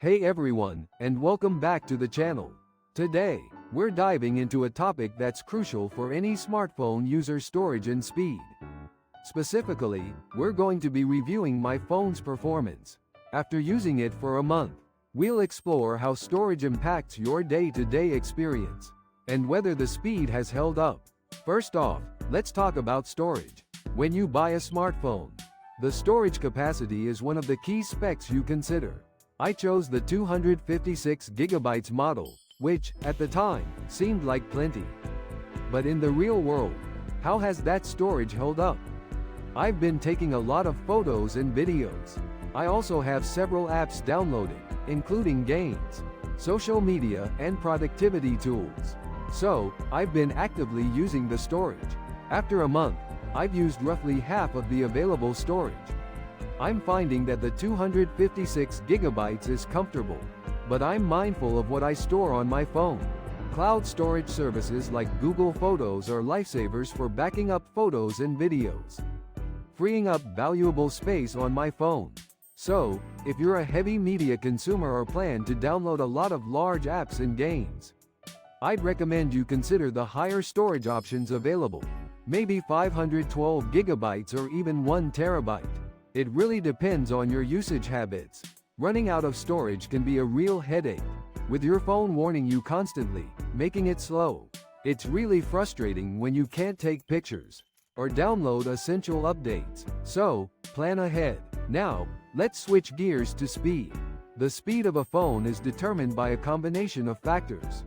Hey everyone, and welcome back to the channel. Today, we're diving into a topic that's crucial for any smartphone user: storage and speed. Specifically, we're going to be reviewing my phone's performance. After using it for a month, we'll explore how storage impacts your day-to-day experience, and whether the speed has held up. First off, let's talk about storage. When you buy a smartphone, the storage capacity is one of the key specs you consider. I chose the 256GB model, which, at the time, seemed like plenty. But in the real world, how has that storage held up? I've been taking a lot of photos and videos. I also have several apps downloaded, including games, social media, and productivity tools. So, I've been actively using the storage. After a month, I've used roughly half of the available storage. I'm finding that the 256GB is comfortable, but I'm mindful of what I store on my phone. Cloud storage services like Google Photos are lifesavers for backing up photos and videos, freeing up valuable space on my phone. So, if you're a heavy media consumer or plan to download a lot of large apps and games, I'd recommend you consider the higher storage options available. Maybe 512GB or even 1TB. It really depends on your usage habits. Running out of storage can be a real headache, with your phone warning you constantly, making it slow. It's really frustrating when you can't take pictures or download essential updates. So, plan ahead. Now, let's switch gears to speed. The speed of a phone is determined by a combination of factors,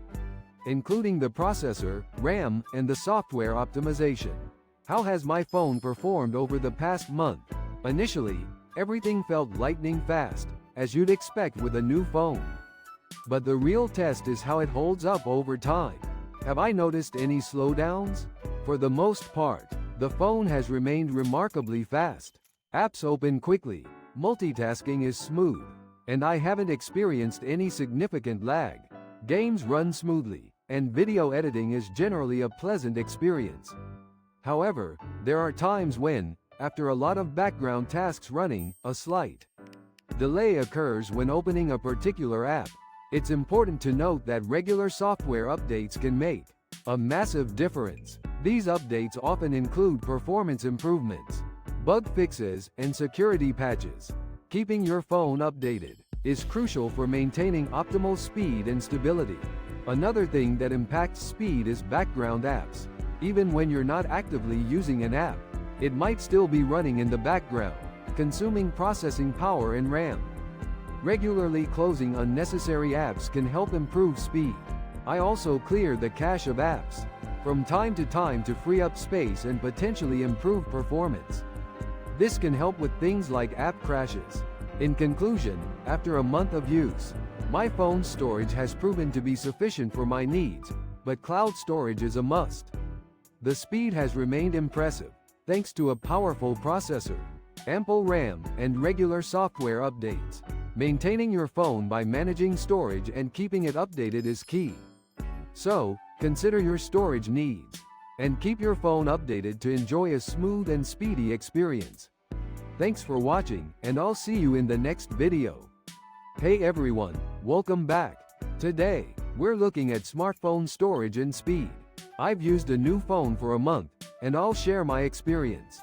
including the processor, RAM, and the software optimization. How has my phone performed over the past month? Initially, everything felt lightning fast, as you'd expect with a new phone. But the real test is how it holds up over time. Have I noticed any slowdowns? For the most part, the phone has remained remarkably fast. Apps open quickly, multitasking is smooth, and I haven't experienced any significant lag. Games run smoothly, and video editing is generally a pleasant experience. However, there are times when, after a lot of background tasks running, a slight delay occurs when opening a particular app. It's important to note that regular software updates can make a massive difference. These updates often include performance improvements, bug fixes, and security patches. Keeping your phone updated is crucial for maintaining optimal speed and stability. Another thing that impacts speed is background apps. Even when you're not actively using an app, it might still be running in the background, consuming processing power and RAM. Regularly closing unnecessary apps can help improve speed. I also clear the cache of apps from time to free up space and potentially improve performance. This can help with things like app crashes. In conclusion, after a month of use, my phone's storage has proven to be sufficient for my needs, but cloud storage is a must. The speed has remained impressive, thanks to a powerful processor, ample RAM, and regular software updates. Maintaining your phone by managing storage and keeping it updated is key. So, consider your storage needs, and keep your phone updated to enjoy a smooth and speedy experience. Thanks for watching, and I'll see you in the next video. Hey everyone, welcome back. Today, we're looking at smartphone storage and speed. I've used a new phone for a month, and I'll share my experience.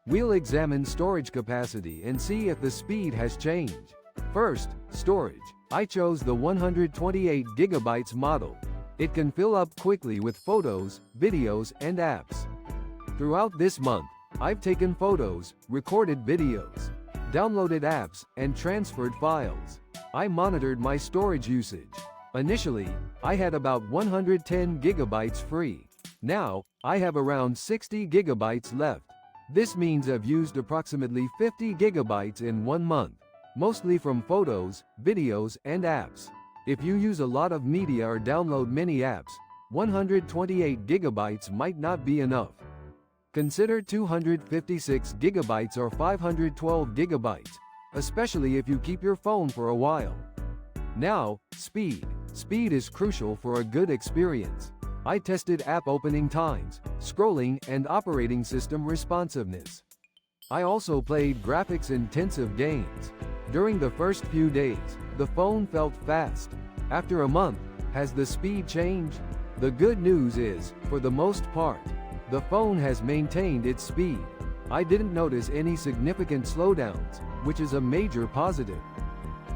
We'll examine storage capacity and see if the speed has changed. First, storage. I chose the 128GB model. It can fill up quickly with photos, videos, and apps. Throughout this month, I've taken photos, recorded videos, downloaded apps, and transferred files. I monitored my storage usage. Initially, I had about 110GB free. Now, I have around 60GB left. This means I've used approximately 50GB in 1 month, mostly from photos, videos, and apps. If you use a lot of media or download many apps, 128GB might not be enough. Consider 256GB or 512GB, especially if you keep your phone for a while. Now, speed. Speed is crucial for a good experience. I tested app opening times, scrolling, and operating system responsiveness. I also played graphics-intensive games. During the first few days, The phone felt fast. After a month, has the speed changed? The good news is, for the most part, the phone has maintained its speed. I didn't notice any significant slowdowns, which is a major positive.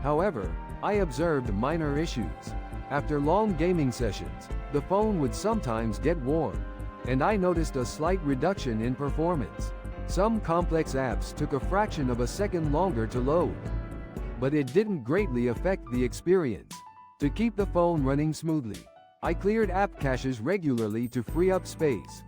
However, I observed minor issues. After long gaming sessions, the phone would sometimes get warm, and I noticed a slight reduction in performance. Some complex apps took a fraction of a second longer to load, but it didn't greatly affect the experience. To keep the phone running smoothly, I cleared app caches regularly to free up space,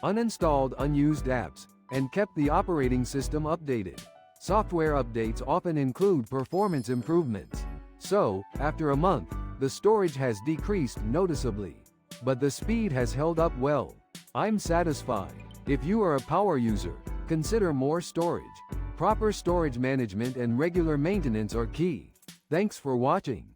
uninstalled unused apps, and kept the operating system updated. Software updates often include performance improvements. So, after a month, the storage has decreased noticeably, but the speed has held up well. I'm satisfied. If you are a power user, consider more storage. Proper storage management and regular maintenance are key. Thanks for watching.